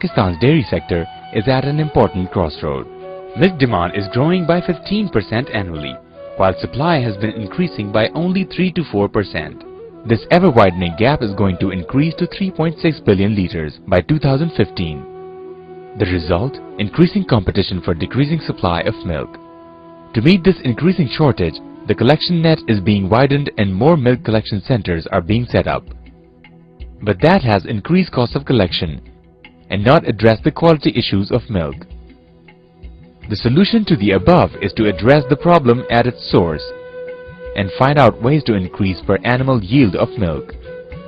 Pakistan's dairy sector is at an important crossroad. Milk demand is growing by 15% annually, while supply has been increasing by only 3 to 4%. This ever-widening gap is going to increase to 3.6 billion liters by 2015. The result? Increasing competition for decreasing supply of milk. To meet this increasing shortage, the collection net is being widened and more milk collection centers are being set up. But that has increased cost of collection and not addressed the quality issues of milk. The solution to the above is to address the problem at its source and find out ways to increase per animal yield of milk.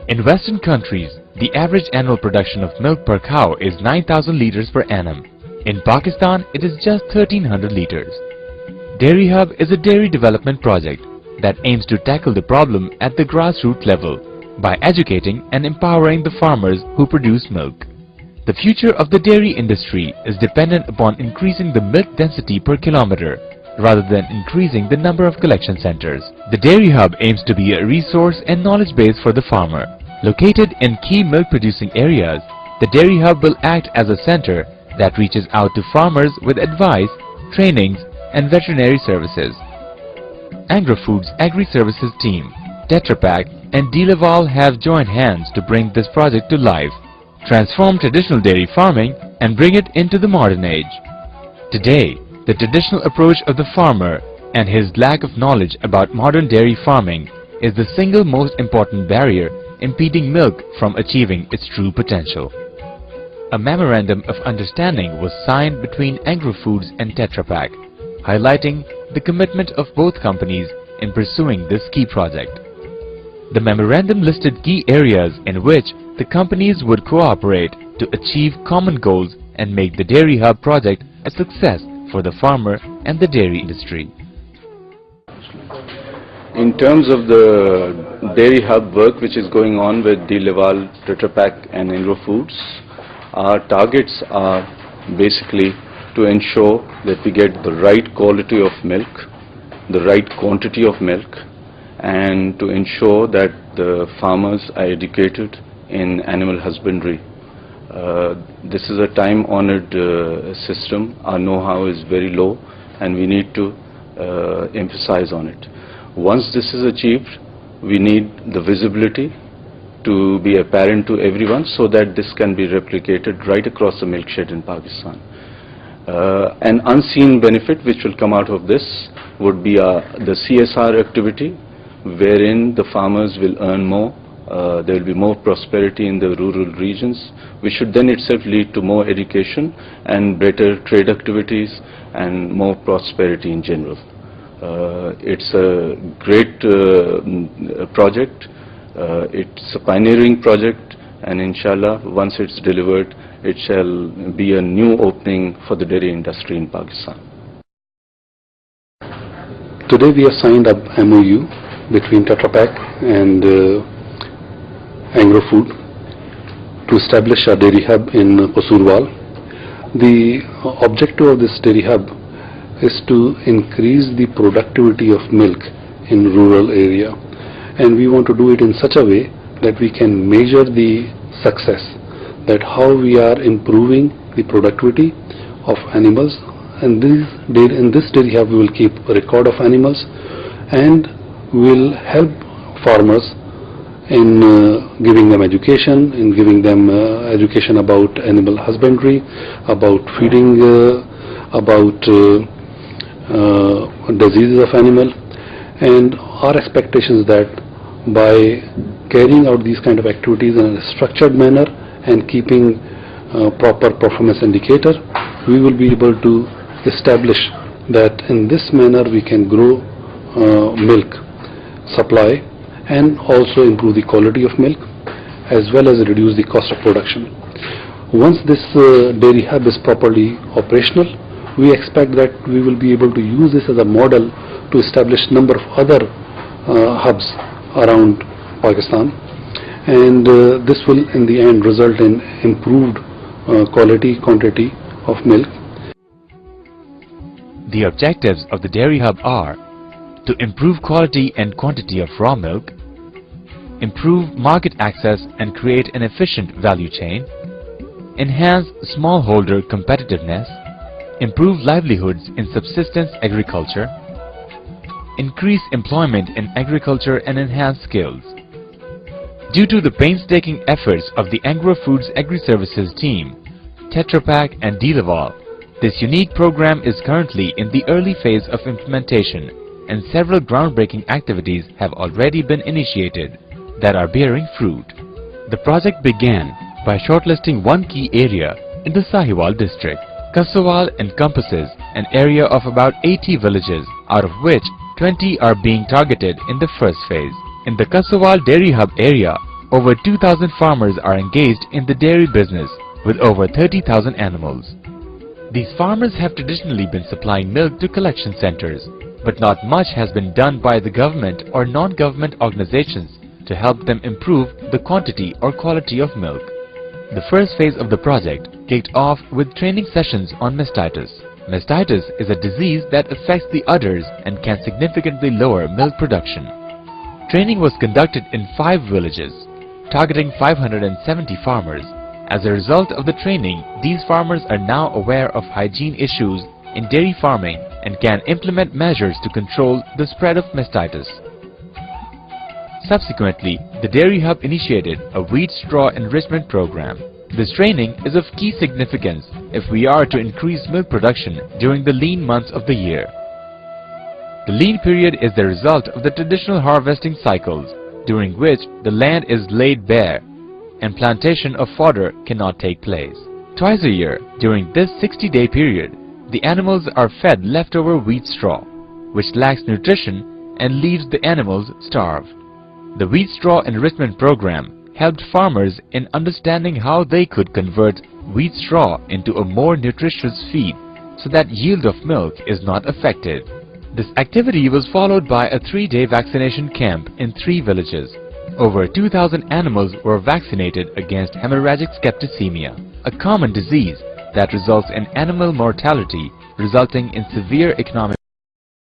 In Western countries, the average annual production of milk per cow is 9,000 liters per annum. In Pakistan, it is just 1,300 liters. Dairy Hub is a dairy development project that aims to tackle the problem at the grassroots level by educating and empowering the farmers who produce milk. The future of the dairy industry is dependent upon increasing the milk density per kilometer rather than increasing the number of collection centers. The Dairy Hub aims to be a resource and knowledge base for the farmer. Located in key milk producing areas, the Dairy Hub will act as a center that reaches out to farmers with advice, trainings and veterinary services. Agri-Foods Agri-Services team, Tetra Pak and Delaval have joined hands to bring this project to life, transform traditional dairy farming and bring it into the modern age. Today, the traditional approach of the farmer and his lack of knowledge about modern dairy farming is the single most important barrier impeding milk from achieving its true potential. A memorandum of understanding was signed between Agri-Foods and Tetra Pak, highlighting the commitment of both companies in pursuing this key project. The memorandum listed key areas in which the companies would cooperate to achieve common goals and make the Dairy Hub project a success for the farmer and the dairy industry. In terms of the Dairy Hub work which is going on with Delaval, Tetra Pak and Agri-Foods, our targets are basically to ensure that we get the right quality of milk, the right quantity of milk, and to ensure that the farmers are educated in animal husbandry. This is a time-honored system. Our know-how is very low and we need to emphasize on it. Once this is achieved, we need the visibility to be apparent to everyone so that this can be replicated right across the milk shed in Pakistan. An unseen benefit which will come out of this would be the CSR activity, wherein the farmers will earn more. There will be more prosperity in the rural regions, which should then itself lead to more education and better trade activities and more prosperity in general. It's a great project. It's a pioneering project, and inshallah, once it's delivered, it shall be a new opening for the dairy industry in Pakistan. Today we have signed up MOU between Tetra Pak and Agri-Food to establish a dairy hub in Qasurwal. The objective of this dairy hub is to increase the productivity of milk in rural area, and we want to do it in such a way that we can measure the success, that how we are improving the productivity of animals. And in this dairy hub we will keep a record of animals and will help farmers in giving them education, education about animal husbandry, about feeding, about diseases of animal. And our expectation is that by carrying out these kind of activities in a structured manner and keeping proper performance indicator, we will be able to establish that in this manner we can grow milk supply and also improve the quality of milk as well as reduce the cost of production. Once this dairy hub is properly operational, we expect that we will be able to use this as a model to establish number of other hubs around Pakistan, and this will in the end result in improved quantity of milk. The objectives of the Dairy Hub are to improve quality and quantity of raw milk, improve market access and create an efficient value chain, enhance smallholder competitiveness, improve livelihoods in subsistence agriculture, increase employment in agriculture and enhance skills. Due to the painstaking efforts of the Agro-Foods Agri-Services team, Tetra Pak and Delaval, this unique program is currently in the early phase of implementation, and several groundbreaking activities have already been initiated that are bearing fruit. The project began by shortlisting one key area in the Sahiwal district. Kasawal encompasses an area of about 80 villages, out of which 20 are being targeted in the first phase. In the Kasawal Dairy Hub area, over 2,000 farmers are engaged in the dairy business with over 30,000 animals. These farmers have traditionally been supplying milk to collection centers, but not much has been done by the government or non-government organizations to help them improve the quantity or quality of milk. The first phase of the project kicked off with training sessions on mastitis. Mastitis is a disease that affects the udders and can significantly lower milk production. Training was conducted in 5 villages, targeting 570 farmers. As a result of the training, these farmers are now aware of hygiene issues in dairy farming and can implement measures to control the spread of mastitis. Subsequently, the Dairy Hub initiated a wheat straw enrichment program. This training is of key significance if we are to increase milk production during the lean months of the year. The lean period is the result of the traditional harvesting cycles, during which the land is laid bare and plantation of fodder cannot take place. Twice a year, during this 60-day period, the animals are fed leftover wheat straw, which lacks nutrition and leaves the animals starve. The wheat straw enrichment program helped farmers in understanding how they could convert wheat straw into a more nutritious feed so that yield of milk is not affected. This activity was followed by a 3-day vaccination camp in 3 villages. Over 2,000 animals were vaccinated against hemorrhagic septicemia, a common disease that results in animal mortality resulting in severe economic